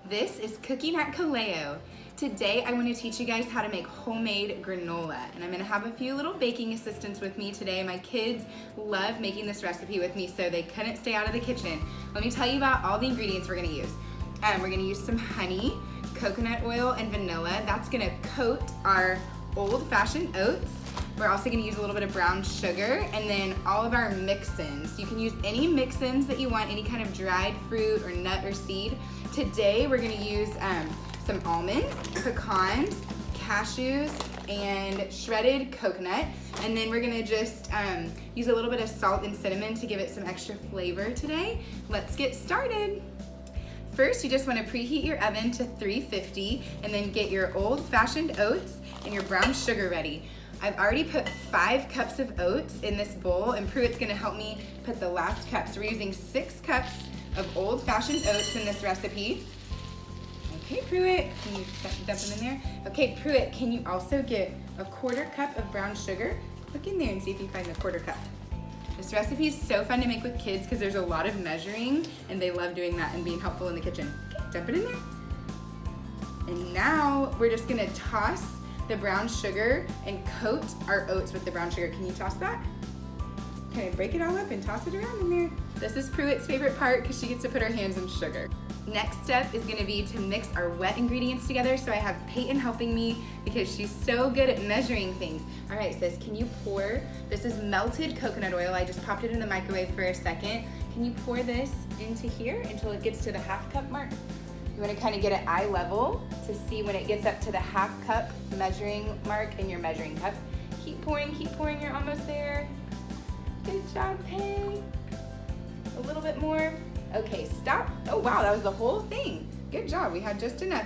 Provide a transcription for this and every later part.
This is Cooking at Kaleo. Today I want to teach you guys how to make homemade granola, and I'm going to have a few little baking assistants with me today. My kids love making this recipe with me, so they couldn't stay out of the kitchen. Let me tell you about all the ingredients we're going to use. We're going to use some honey, coconut oil, and vanilla. That's going to coat our old-fashioned oats. We're also going to use a little bit of brown sugar, and then all of our mix-ins. You can use any mix-ins that you want, any kind of dried fruit or nut or seed. Today we're going to use some almonds, pecans, cashews, and shredded coconut. And then we're going to just use a little bit of salt and cinnamon to give it some extra flavor today. Let's get started. First, you just want to preheat your oven to 350 and then get your old-fashioned oats and your brown sugar ready. I've already put 5 cups of oats in this bowl, and Preheat's going to help me put the last cup. So we're using 6 cups of old-fashioned oats in this recipe. Okay, Preheat, can you dump them in there? Okay, Preheat, can you also get a 1/4 cup of brown sugar? Look in there and see if you find the 1/4 cup. This recipe is so fun to make with kids because there's a lot of measuring, and they love doing that and being helpful in the kitchen. Okay, dump it in there. And now we're just gonna toss the brown sugar and coat our oats with the brown sugar. Can you toss that? Okay, break it all up and toss it around in there. This is Preheat's favorite part because she gets to put her hands in sugar. Next step is gonna be to mix our wet ingredients together. So I have Peyton helping me because she's so good at measuring things. All right, sis, can you pour, this is melted coconut oil. I just popped it in the microwave for a second. Can you pour this into here until it gets to the 1/2 cup mark? You wanna kind of get it eye level to see when it gets up to the 1/2 cup measuring mark in your measuring cup. Keep pouring, you're almost there. Good job, Pay. A little bit more. Okay, stop. Oh wow, that was the whole thing. Good job, we had just enough.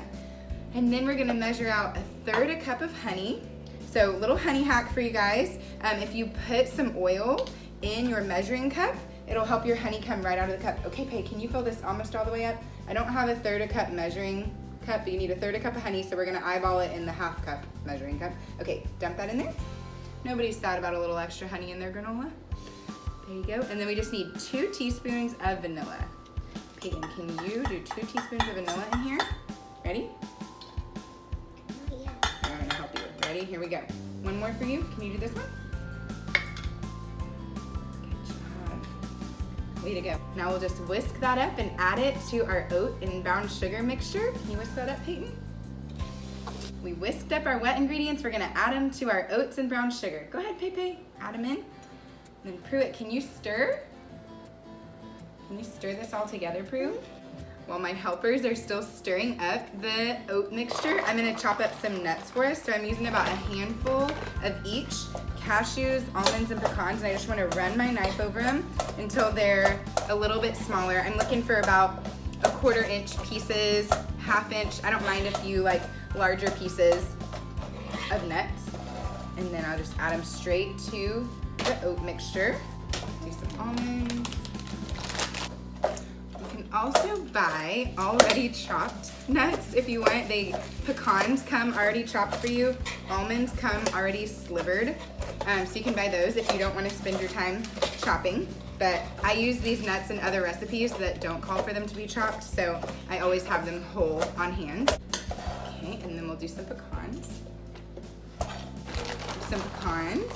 And then we're gonna measure out 1/3 cup of honey. So little honey hack for you guys. If you put some oil in your measuring cup, it'll help your honey come right out of the cup. Okay, Pay, can you fill this almost all the way up? I don't have 1/3 cup measuring cup, but you need 1/3 cup of honey, so we're gonna eyeball it in the 1/2 cup measuring cup. Okay, dump that in there. Nobody's sad about a little extra honey in their granola. There you go. And then we just need 2 teaspoons of vanilla. Peyton, can you do 2 teaspoons of vanilla in here? Ready? Yeah. I'm gonna help you. Ready? Here we go. One more for you. Can you do this one? Good job. Way to go. Now we'll just whisk that up and add it to our oat and brown sugar mixture. Can you whisk that up, Peyton? We whisked up our wet ingredients. We're gonna add them to our oats and brown sugar. Go ahead, Pepe. Add them in. And then Preheat, can you stir? Can you stir this all together, Prue? While my helpers are still stirring up the oat mixture, I'm gonna chop up some nuts for us. So I'm using about a handful of each, cashews, almonds, and pecans, and I just wanna run my knife over them until they're a little bit smaller. I'm looking for about 1/4 inch pieces, 1/2 inch. I don't mind if you like larger pieces of nuts. And then I'll just add them straight to the oat mixture. Do some almonds. You can also buy already chopped nuts if you want. Pecans come already chopped for you. Almonds come already slivered. So you can buy those if you don't want to spend your time chopping. But I use these nuts in other recipes that don't call for them to be chopped, so I always have them whole on hand. Okay, and then we'll do some pecans. Some pecans.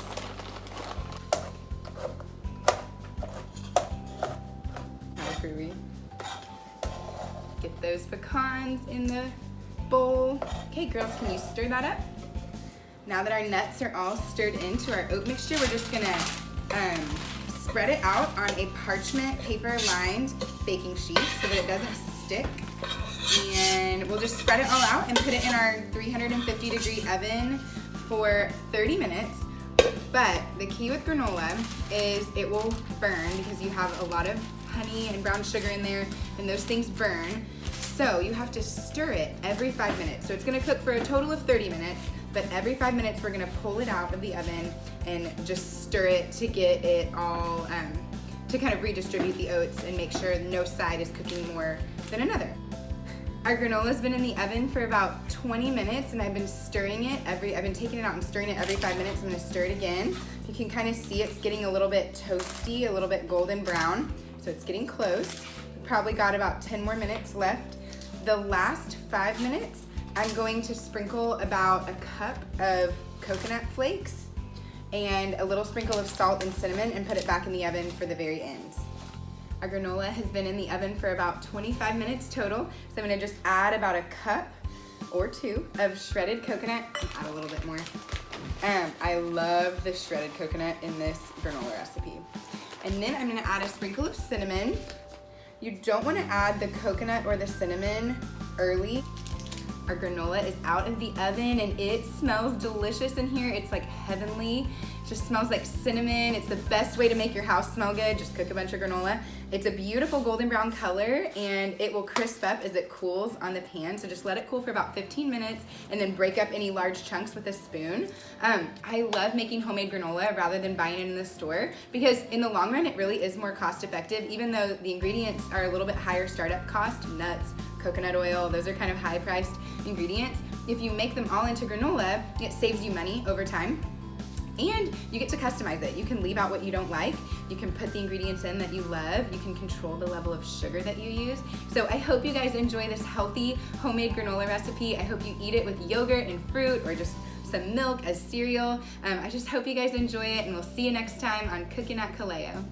Get those pecans in the bowl. Okay, girls, can you stir that up? Now that our nuts are all stirred into our oat mixture, we're just gonna spread it out on a parchment paper lined baking sheet so that it doesn't stick. And we'll just spread it all out and put it in our 350-degree oven for 30 minutes. But the key with granola is it will burn because you have a lot of honey and brown sugar in there, and those things burn. So you have to stir it every 5 minutes. So it's gonna cook for a total of 30 minutes, but every 5 minutes we're gonna pull it out of the oven and just stir it to get it all, to kind of redistribute the oats and make sure no side is cooking more than another. Our granola's been in the oven for about 20 minutes, and I've been stirring it I've been taking it out and stirring it every 5 minutes. I'm gonna stir it again. You can kind of see it's getting a little bit toasty, a little bit golden brown. So it's getting close. We've probably got about 10 more minutes left. the last 5 minutes, I'm going to sprinkle about a cup of coconut flakes and a little sprinkle of salt and cinnamon and put it back in the oven for the very end. Our granola has been in the oven for about 25 minutes total, so I'm gonna just add about a cup or 2 of shredded coconut. Add a little bit more. I love the shredded coconut in this granola recipe. And then I'm gonna add a sprinkle of cinnamon. You don't wanna add the coconut or the cinnamon early. Our granola is out of the oven and it smells delicious in here. It's like heavenly. It just smells like cinnamon. It's the best way to make your house smell good. Just cook a bunch of granola. It's a beautiful golden brown color and it will crisp up as it cools on the pan. So just let it cool for about 15 minutes and then break up any large chunks with a spoon. I love making homemade granola rather than buying it in the store because in the long run, it really is more cost effective, even though the ingredients are a little bit higher startup cost. Nuts, coconut oil, those are kind of high priced ingredients. If you make them all into granola, it saves you money over time. And you get to customize it. You can leave out what you don't like. You can put the ingredients in that you love. You can control the level of sugar that you use. So I hope you guys enjoy this healthy homemade granola recipe. I hope you eat it with yogurt and fruit or just some milk as cereal. I just hope you guys enjoy it and we'll see you next time on Cooking at Kaleo.